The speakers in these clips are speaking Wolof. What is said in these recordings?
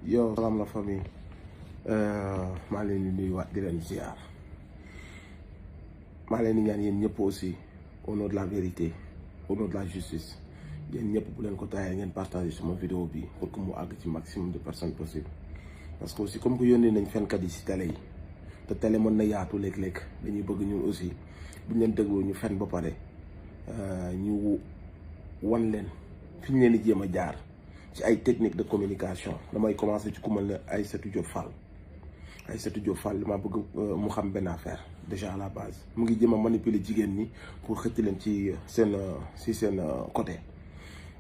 Yo, salam la famille. maa leen di nuyuwaat di leen ziar maa leen di ñaan yéen ñëpp aussi au nom de la vérité, au nom de la justice, yéen ñëpp bu leen ko taayee ngeen partager sama vidéo bi pour que mu àgg ci maximum de personnes possible. Parce que aussi comme que yónnee nañ fenkat yi ci télé yi te télé mën na yaatu léeg-léeg dañuy bëgg ñun aussi buñ leen dégloo ñu fen ba pare ñu wan leen fi ñu leen di jéem a jaar ci ay technique de communication. Damay commencer ci ku mel ne Aïssatou Diop Fall. Aïssatou Diop Fall dama bëgg mu xam benn affaire déjà à la base mu ngi jéem a manipuler jigéen ñi pour xëcc leen ci seen côté.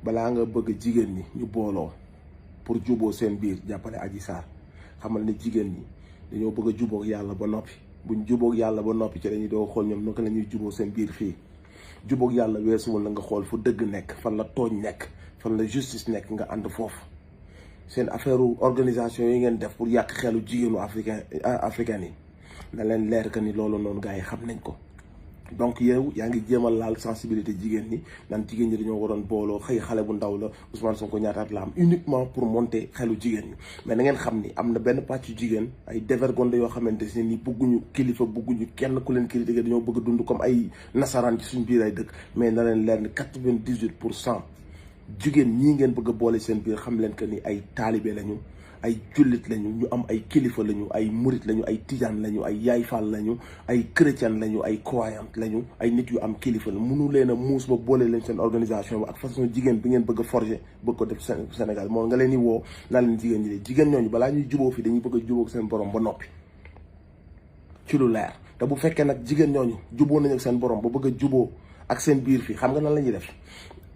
Balaa nga bëgg jigéen ñi ñu booloo pour juboo seen biir jàppale Adji Sarr xamal ne jigéen ñi dañoo bëgg a jubóog yàlla ba noppi buñ jubóog yàlla ba noppi ci dañuy doo xool ñoom naka la ñuy jubóo seen biir fii. Jubóog yàlla weesuwul la nga xool fu dëgg nekk, fan la tooñ nekk, fan la justice nekk, nga ànd foofu. seen affaire organisation yi ngeen def pour yàq xelu jigéenu africain yi na leen leer que ni loolu noonu gars yi xam nañ ko. Donc yow yaa ngi jéem a laal sensibilité jigéen ñi naan jigéen ñi dañoo waroon booloo xëy xale bu ndaw la Ousmane Sonko ñaataat la am uniquement pour monter xelu jigéen ñi. Mais na ngeen xam ni am na benn pàcc jigéen ay dévergondé yoo xamante ne ni bëgguñu kilifa, bëgguñu kenn ku leen critiquer, dañoo bëgg dund comme ay nasaraan ci suñ biir ay dëkk. Mais na leen leer ni 98% jigéen ñii ngeen bëgg a boole seen biir xam leen que ni ay taalibe lañu, ay jullit lañu, ñu am ay kilifa lañu, ay murit lañu, ay tijaan lañu, ay yaay faal lañu, ay chrétien lañu, ay croyant lañu, ay nit yu am kilifa la. Mënu leen a muus ba boole leen seen organisation ba ak façon jigéen bi ngeen bëgg a forger bëgg ko def Sénégal. Moo nga leen di woo naa leen jigéen ñi de jigéen ñooñu balaa ñuy juboo fii dañuy bëgg a jubóog seen borom ba noppi ci lu leer. Te bu fekkee nag jigéen ñooñu juboo nañu ak seen borom ba bëgg a juboo ak seen biir fii xam nga nan la ñuy def.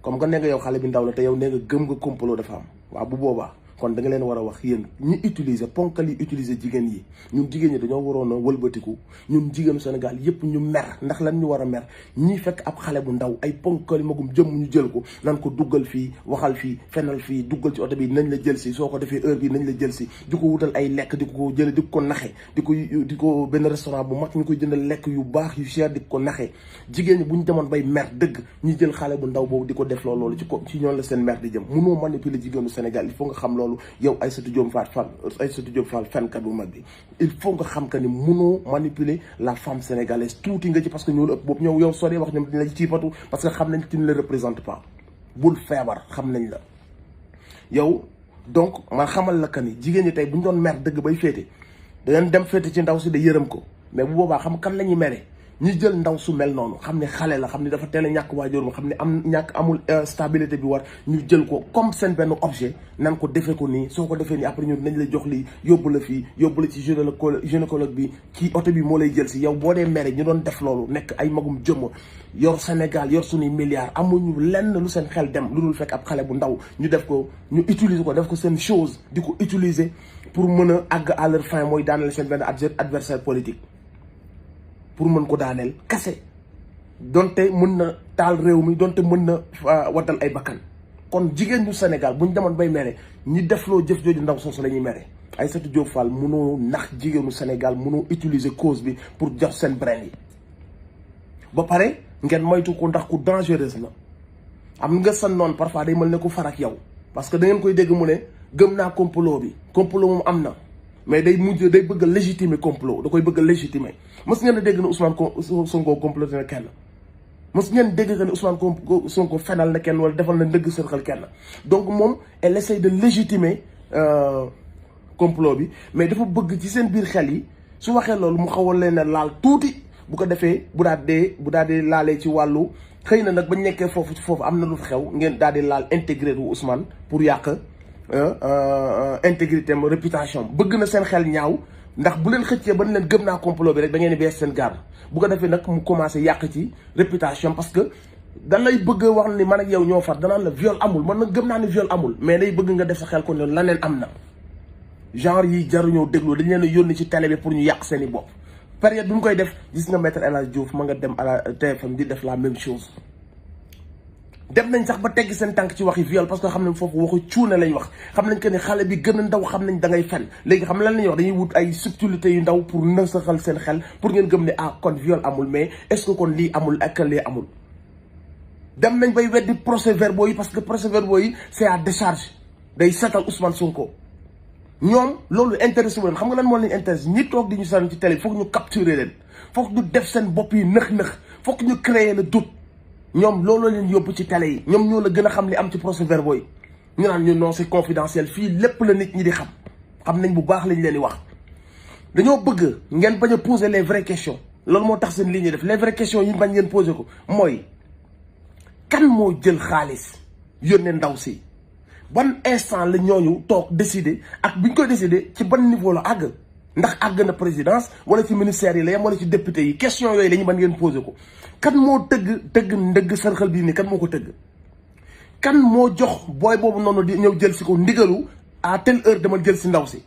Comme que ne nga yow xale bi ndaw la te yow ne nga gëm nga complot dafa am waaw bu boobaa kon da nga leen war a wax yéen ñi utiliser ponkal yi utiliser jigéen yi ñun jigéen ñi dañoo waroon a wëlbatiku ñun jigéenu Sénégal yépp ñu mer. Ndax lan ñu war a mer ñii fekk ab xale bu ndaw ay ponkal magum jëm ñu jël ko nan ko duggal fii waxal fii fenal fii duggal ci oto bi nañ la jël si soo ko defee heure bi nañ la jël si di ko wutal ay lekk di ko jële di ko naxe di ko benn restaurant bu mag ñu koy jëndal lekk yu baax yu cher di ko naxe. Jigéen ñi bu ñu demoon bay mer dëgg ñu jël xale bu ndaw boobu di ko def loolu ci ñoon la seen mer di jëm. Mënoo manipuler jigéenu Sénégal, il faut nga xam loolu. Yow Aïssatou Diop Fall fenkat bu mag bi il faut nga xam que ni mënoo manipuler la femme sénégalaise. Tuuti nga ci parce que ñoo la ëpp boobu ñëw yow soo dee wax ñoom dañ la ci ciipatu parce que xam nañ tu ne le représente pas. Bul feebar xam nañ la yow. Donc man xamal la que ni jigéen ñi tey bu ñu doon mer dëgg bay féete dañu dem féete ci ndaw si de yërëm ko. Mais bu boobaa xam kan la ñuy mere ñi jël ndaw su mel noonu xam ne xale la, xam ne dafa teel a ñàkk waajur mu xam ne amul stabilité bi war, ñu jël ko comme seen benn objet nan ko defee ko nii. Soo ko defee nii après ñun nañ la jox lii yóbbu la fii yóbbu la ci gynécologue bi kii oto bi moo lay jël si yow. Boo dee mere ñu doon def loolu nekk ay magum jëmm yor Sénégal yor suñuy milliards amuñu lenn lu seen xel dem lu dul fekk ab xale bu ndaw ñu def ko ñu utiliser ko def ko seen chose di ko utiliser pour mën a àgg à leur fin mooy daaneel seen benn adversaire politique. Pour mën ko daaneel kase donte mën na taal réew mi donte mën na waddal ay bakkan. Kon jigéen ñu Sénégal bu ñu demoon bay mere ñi defloo jëf jooju ndaw soosu la ñuy mere. Aïssatou Diop Fall mënoo nax jigéenu Sénégal, mënoo utiliser cause bi pour jox seen brain yi. Ba pare ngeen moytu ko ndax ku dangereuse la. Am nga sa noon parfois day mel ne ku farak yow parce que da ngeen koy dégg mu ne gëm naa complot bi. Complot moom am na mais day bëgg a légitimer complot, da koy bëgg a légitimer. Mës ngeen a dégg ne Ousmane Sonko comploté na kenn? Mës ngeen dégg que ne Ousmane Sonko fenal na kenn wala defal na ndëgg sërxal kenn? Donc moom elle essaie de légitimer complot bi, mais dafa bëgg ci seen biir xel yi su waxee loolu mu xawal leen a laal tuuti bu ko defee bu daal di laalee ci wàllu xëy na nag bañ nekkee foofu am na lu fa xew ngeen daal di laal intégré wu Ousmane pour yàq intégrité am réputation. Bëgg na seen xel ñaaw ndax bu leen xëccee ba leen gëm naa complot bi rek da ngeen di bees seen garde. Bu ko defee nag mu commencé yàq ci réputation parce que dan lay bëgg a wax ni man ak yow ñoo far danaan la viol amul, man nag gëm naa ni viol amul mais day bëgg nga def sa xel ko ne laneen am na. Genre yi jaruñoo déglu dañ leen a yónni ci télé bi pour ñu yàq seen i bopp. Période bu ñu koy def gis nga maître El Hadji Diouf ma nga dem à la TFM di def la même chose. Dem nañ sax ba tegg seen tànk ci waxi viol parce que xam nañ foofu waxu cuune lañ wax. Xam nañ que ni xale bi gën a ndaw xam nañ da ngay fen. Léegi xam lan lañuy wax dañuy wut ay subtilité yu ndaw pour nësaxal seen xel pour ngeen gëm ne kon viol amul mais est-ce que kon lii amul ak lii amul. Dem nañ bay weddi procès-verbaux yi parce que procès-verbaux yi c'est à décharge day seetal Ousmane Sonko. ñoom loolu intéressé wu leen xam nga lan moo leen intéressé ñi toog di ñu sànni ci télé foog ñu capturer leen foog ñu def seen bopp yi nëx-nëx foog ñu créer le doute ñoom loolu leen yóbbu ci télé yi ñoom ñoo la gën a xam li am ci procès-verbaux yi ñu naan ñu non c'est confidentiel fii lépp la nit ñi di xam nañ bu baax lañ leen di wax dañoo bëgg ngeen bañ a poser les vraies questions loolu moo tax seen li ñuy def les vraies questions yi bañ ngeen poser ko mooy kan moo jël xaalis yónnee ndaw si ban instant la ñooñu toog décider ak bi ñu koy décider ci ban niveau la àgg ndax àgg na présidence wala ci ministère yi la yem wala ci député yi question yooyu la ñu mën ngeen poser ko kan moo tëgg ndëgg sarxal bii nii kan moo ko tëgg kan moo jox booy boobu noonu di ñëw jël si ko ndigalu à telle heure dama jël si ndaw si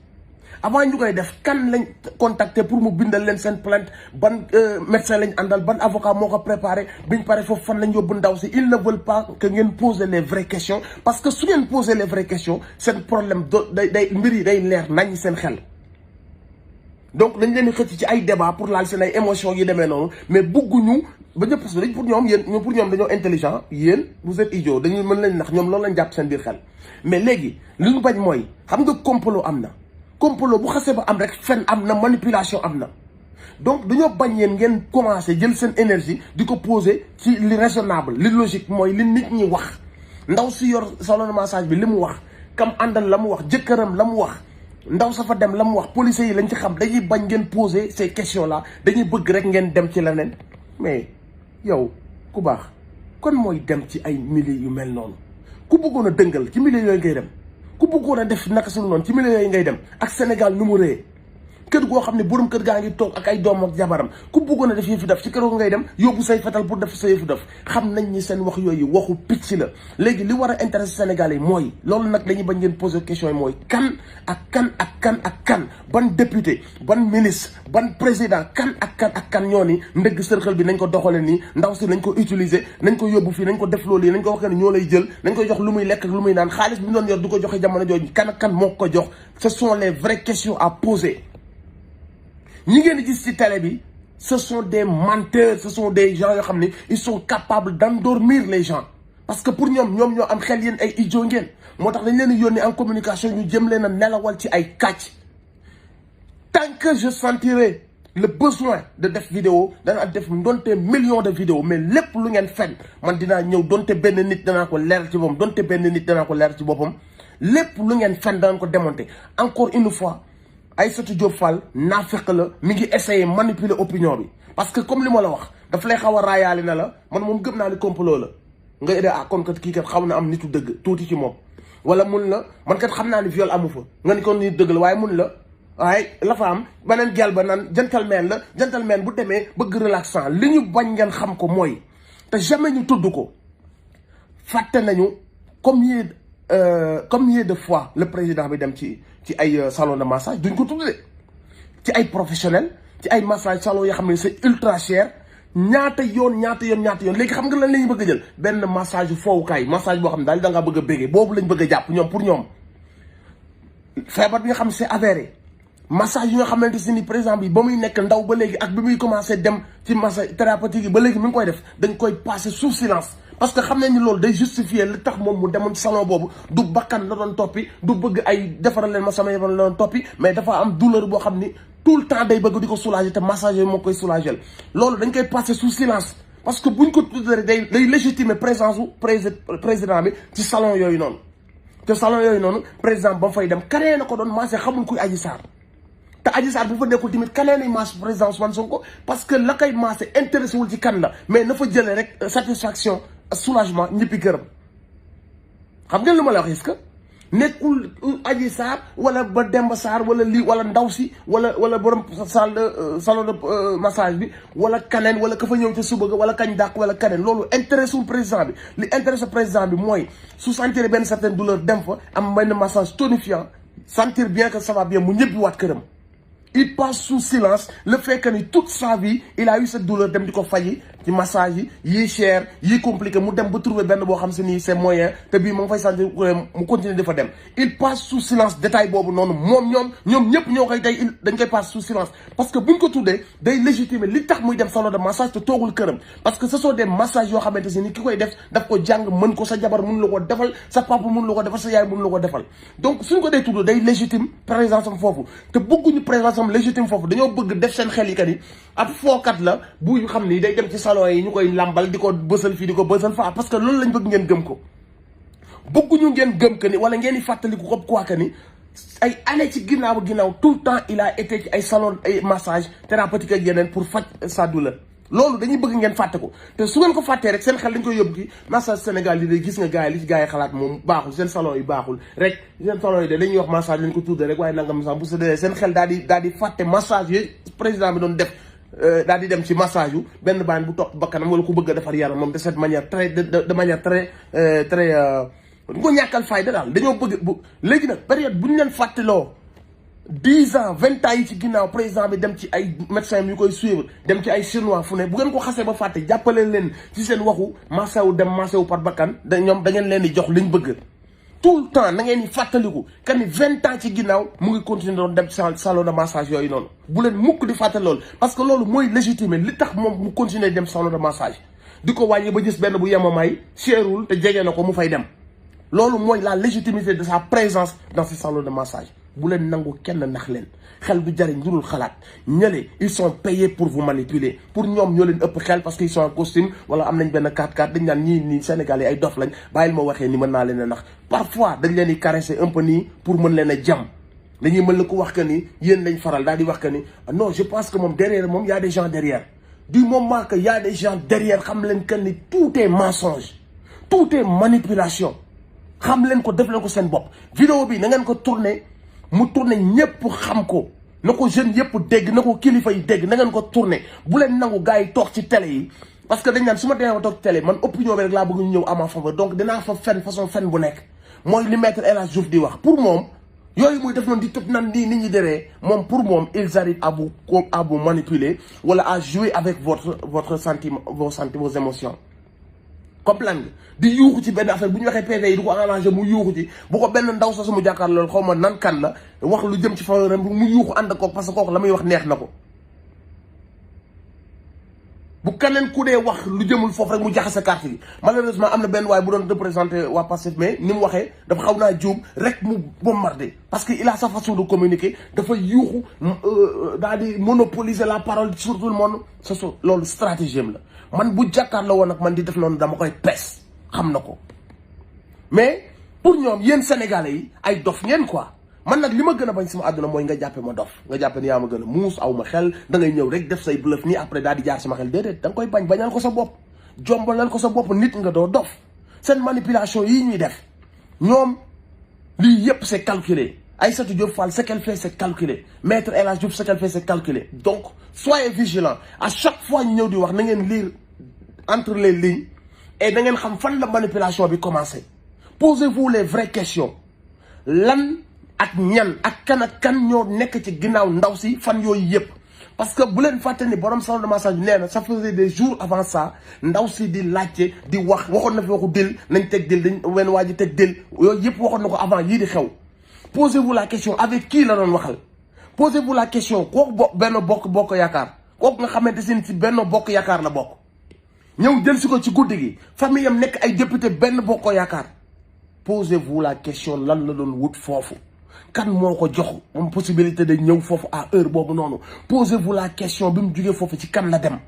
avant ñu koy def kan lañ contacter pour mu bindal leen seen plainte ban médecin lañ àndal ban avocat moo ko préparé biñ pare foofu fan lañ yóbbu ndaw si ils ne veulent pas que ngeen poser les vraies questions parce que su ngeen poser les vraies questions seen problème day mbir yi day leer nañ seen xel donc dañ leen di xëcc ci ay débat pour laal seen ay émotions yi demee noonu mais bugguñu ba ñëpp parce que pour ñoom dañoo intelligent yéen vous êtes idiot dañu mën lañ nax ñoom loolu lañ jàpp seen biir xel mais léegi li ñu bañ mooy xam nga complot am na complot bu xasee ba am rek fen am na manipulation am na donc dañoo bañ yéen ngeen commencé jël seen énergie di ko poser ci li raisonnable li logique mooy li nit ñi wax ndaw si yor salon de massage bi li mu wax kam àndal la mu wax jëkkëram la mu wax ndaw sa fa dem la mu wax policiers yi lañ ci xam dañuy bañ ngeen poser ces questions là dañuy bëgg rek ngeen dem ci leneen mais yow ku baax kon mooy dem ci ay milieux yu mel noonu ku bëggoon a dëngal ci milieux yooyu ngay dem ku bëggoon a def naka sul noonu ci milieux yooyu ngay dem ak Sénégal nu mu rëyee kër goo xam ne borom kër gaa ngi toog ak ay doom ak jabaram ku bëggoon a def yëfu def ci kër goo ngay dem yóbbu say fetal pour def sa yëfu def xam nañ ni seen wax yooyu waxu picc la léegi li war a intéressé Sénégalais yi mooy loolu nag dañuy bañ ngeen poser question yi mooy kan ban député ban ministre ban président kan ñoo ni ndëgg sërxal bi nañ ko doxale nii ndaw si nañ ko utiliser nañ ko yóbbu fii nañ ko def loolu yi nañ ko wax ne ñoo lay jël nañ koy jox lu muy lekk ak lu muy naan xaalis bi mu doon yor du ko joxe jamono jooju kan moo ko jox ce sont les vraies questions à poser ñi ngeen di gis ci télé bi ce sont des menteurs ce sont des gens yoo xam ne ils sont capables d'endormir les gens parce que pour ñoom ñoo am xel yéen ay idiot ngeen moo tax dañ leen di yónni en communication ñu jëm leen a nelawal ci ay kàcc tant que je sentirai le besoin de def vidéo danaa def donte millions de vidéos mais lépp lu ngeen fen man dinaa ñëw donte benn nit danaa ko leer ci boppam donte benn nit danaa ko leer ci boppam lépp lu ngeen fen danaa ko démonter encore une fois Aïssatou Diop Fall naafeq la mi ngi essayer manipuler opinion bi parce que comme li ma la wax daf lay xaw a raayaale na la man moom gëm naa ni complot la nga idée kon kat kii kat xaw na am nitu dëgg tuuti ci moom wala mun la man kat xam naa ni viol amu fa nga ni kon nit dëgg la waaye mun la waaye la fa am beneen gel ba naan gentleman bu demee bëgg relaxant li ñu bañ ngeen xam ko mooy te jamais ñu tudd ko fàtte nañu combien de fois le président bi dem ci ay salon de massage duñ ko tudd de ci ay professionnel ci ay massage salon yoo xam ne c'est ultra cher ñaata yoon léegi xam nga lan la ñu bëgg a jël benn massage foowukaay massage boo xam ne daal da ngaa bëgg a bégee boobu lañ bëgg a jàpp ñoom pour ñoom feebar bi nga xam ne c'est avéré massage yi nga xamante si ni par exemple yi ba muy nekk ndaw ba léegi ak bi muy commencé dem ci massage thérapeutique yi ba léegi mi ngi koy def dañ koy passer sous silence parce que xam nañ ni loolu day justifier li tax moom mu demoon ci salon boobu du bakkan la doon toppi du bëgg ay defaral leen ma sama yaram la doon toppi mais dafa am douleur boo xam ni tout le temps day bëgg di ko soulager te massage yooyu moo koy soulager loolu dañ koy passer sous silence parce que buñ ko tuddee day légitimer présence u président bi ci salon yooyu noonu te salon yooyu noonu président ba mu fay dem kanee na ko doon massé xamul kuy Adji Sarr te Adji Sarr bu fa nekkul tamit kanee nañ massé président Ousmane Sonko parce que la koy massé intéressé wul ci kan la mais na fa jëlee rek satisfaction soulagement ñëppi këram xam ngeen lu ma la wax est-ce que nekkul Adji Sarr wala ba Demba Sarr wala lii wala ndaw si wala borom salon de massage bi wala kaneen wala ka fa ñëw ca suba ga wala kañ dàq wala kaneen loolu intéressé wul président bi li intéressé président bi mooy su sentir benn certaine douleur dem fa am benn massage tonifiant sentir bien que ça va bien mu ñëppi waat këram il passe sous silence le fait que ni toute sa vie il a eu cette douleur dem di ko faji ci massage yi cher yi compliqué mu dem ba trouver benn boo xam se ni c'est moyen te bii mu ngi fay sentir mu continuer dafa dem il passe sous silence détail boobu noonu moom ñoom ñëpp ñoo koy tey dañ koy passe sous silence parce que buñ ko tuddee day légitimer li tax muy dem salon de massage te toogul këram parce que ce sont des massages yoo xamante si ni ki koy def daf ko jàng mën ko sa jabar mën la ko defal sa papa mën la ko defal sa yaay mën la ko defal donc suñ ko dee tudd day légitime présence am foofu te bëgguñu présence am légitime foofu dañoo bëgg def seen xel yi que ni ab fookat la bu xam ni day dem ci salon yi ñu koy lambal di ko bësal fii di ko bësal faa parce que loolu lañ bëgg ngeen gëm ko bëgguñu ngeen gëm que ni wala ngeen di fàttaliku ko quoi que ni ay année ci ginnaaw tout le temps il a été ci ay salon ay massage thérapeutique ak yeneen pour faj sa douleur loolu dañuy bëgg ngeen fàtte ko te su ngeen ko fàttee rek seen xel dañ koy yóbbu ci massage Sénégal yi de gis nga gars yi li ci gars yi xalaat moom baaxul seen salon yi baaxul rek seen salon yi de dañuy wax massage lañ ko tuddee rek waaye nangam sax bu sa dee seen xel daal di fàtte massage yi président bi doon def daal di dem ci massage yu benn baan bu topp bakkanam wala ku bëgg a defar yaram moom de cette manière de manière très du ko ñàkkal fayda daal dañoo bëgg bu léegi nag période bu ñu leen fàttaloo 10 ans 20 ans yi ci ginnaaw président bi dem ci ay médecins yu koy suivre dem ci ay chinois fu ne bu ngeen ko xasee ba fàtte jàppale leen ci seen waxu massawu dem massawu par bakkan ñoom da ngeen leen di jox liñ bëgg tout le temps na ngeen di fàttaliku que ni 20 ans ci ginnaaw mu ngi continuer doon dem salon de massage yooyu noonu bu leen mukk di fàttali loolu parce que loolu mooy légitimer li tax moom mu continuer dem salon de massage di ko wàññi ba gis benn bu yemamaay cherul te jege na ko mu fay dem loolu mooy la légitimité de sa présence dans ce salon de massage bu leen nangu kenn nax leen xel du jariñ lu dul xalaat ñële ils sont payés pour vous manipuler pour ñoom ñoo leen ëpp xel parce que ils sont en costume wala am nañ benn 4x4 dañ naan ñii Sénégalais ay dof lañ bàyyil ma waxee ni mën naa leen a nax parfois dañ leen di caresser un peu nii pour mën leen a jam dañuy mën la ko wax que ni yéen lañ faral daal di wax que ni non je pense que moom derrière moom y a des gens derrière du moment que y a des gens derrière xam leen que ni tout est mensonge tout est manipulation xam leen ko def leen ko seen bopp vidéo bi na ngeen ko tourner mu tourné ñëpp xam ko na ko jeunes yëpp dégg na ko kilifa yi dégg na ngeen ko tourné bu leen nangu gars yi toog ci télé yi parce que dañ naan su ma demee ba toog ci télé man opinion bi rek laa bëgg ñu ñëw à ma faveur donc dinaa fa fen façon fen bu nekk mooy li maître El Hadj Diouf di wax pour moom yooyu muy def noonu di tëb nan nii nit ñi deree moom pour moom ils arrivent à vous manipuler wala à jouer avec votre sentiment vos émotions comprendre di yuuxu ci benn affaire bu ñu waxee PV yi du ko arrangé mu yuuxu ci bu ko benn ndaw sa mu jàkkaar loolu xaw ma nan kan la wax lu jëm ci faveur mu yuuxu ànd ak kooku parce que kooku la muy wax neex na ko bu keneen ku dee wax lu jëmul foofu rek mu jaxase carte yi malheureusement am na benn waaye bu doon représenté waa Pastef mais ni mu waxee dafa xaw naa juum rek mu bombardé parce que il a sa façon de communiquer dafa yuuxu daal di monopoliser la parole sur tout le monde loolu stratégie am la man bu jàkkaar la woon ak man di def noonu dama koy pes xam na ko mais pour ñoom yéen sénégalais yi ay dof ngeen quoi man nag li ma gën a bañ sama àdduna mooy nga jàppe ma dof nga jàppe ni yaa ma gën a muus aw ma xel da ngay ñëw rek def say bluff nii après daal di jaar sama xel déedéet da nga koy bañal ko sa bopp jombalal ko sa bopp nit nga doo dof seen manipulation yii ñuy def ñoom lii yépp c'est calculé Aïssatou Diop Fall ce qu'elle fait c'est calculé Maître El Hadj Diouf ce qu'elle fait c'est calculé donc soyez vigilants à chaque fois ñu ñëw di wax na ngeen lire entre les lignes et da ngeen xam fan la manipulation bi commencé posez-vous les vraies questions lan ak ñan ak kan ñoo nekk ci ginnaaw ndaw si fan yooyu yëpp parce que bu leen fàtte ni borom salon de massage nee na ça faisait des jours avant ça ndaw si di laajte di waxoon na fi waxu dil nañ teg dil dañ wenn waa ji teg dil yooyu yëpp waxoon na ko avant yii di xew posez-vous la question avec qui la doon waxal posez-vous la question kooku benn bokk yaakaar kooku nga xamante si benn bokk yaakaar la bokk ñëw jël si ko ci guddi gi famille am nekk ay député benn bokk yaakaar posez-vous la question lan la doon wut foofu kan moo ko jox moom possibilité de ñëw foofu à heure boobu noonu posez-vous la question bi mu jugee foofu ci kan la dem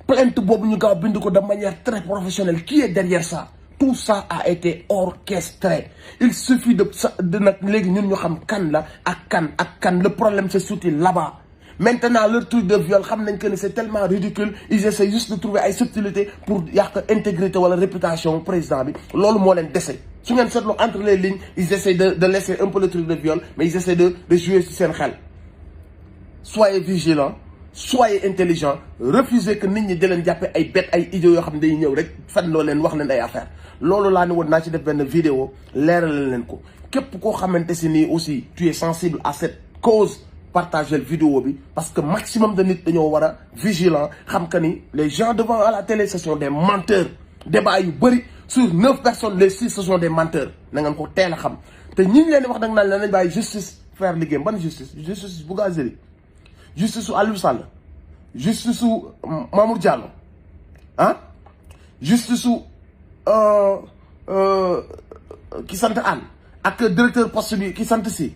plainte boobu ñu gaaw bind ko de manière très professionnelle qui est derrière ça tout ça a été orchestré il suffit de nag léegi ñun ñu xam kan la ak kan le problème c'est surtout là-bas maintenant leur truc de viol xam nañ que ni c'est tellement ridicule ils essaient juste de trouver ay subtilité pour yàq intégrité wala réputation président bi loolu moo leen dese su ngeen seetloo entre les lignes ils essaient de laisser un peu le truc de viol mais ils essaient de jouer ci seen xel soyez vigilants soyez intelligents refusez que nit ñi di leen jàppe ay bête ay idiots yoo xam ne day ñëw rek fan loo leen wax leen ay affaire loolu laa ne woon naa ci def benn vidéo leeralal leen ko képp koo xamante si nii aussi tu es sensible à cette cause partager vidéo bi parce que maximum de nit dañoo war a vigilant xam que ni les gens devant à la télé ce sont des menteurs débat yu bëri sur 9 personnes les 6 ce sont des menteurs na ngeen ko teel a xam te ñi leen di wax nag naan la nañ bàyyi justice faire liggéeyam ban justice Bougazelli justice su Aliou Sall justice su Mamour Diallo justice su ki sant Anne ak directeur poste bi ki sant si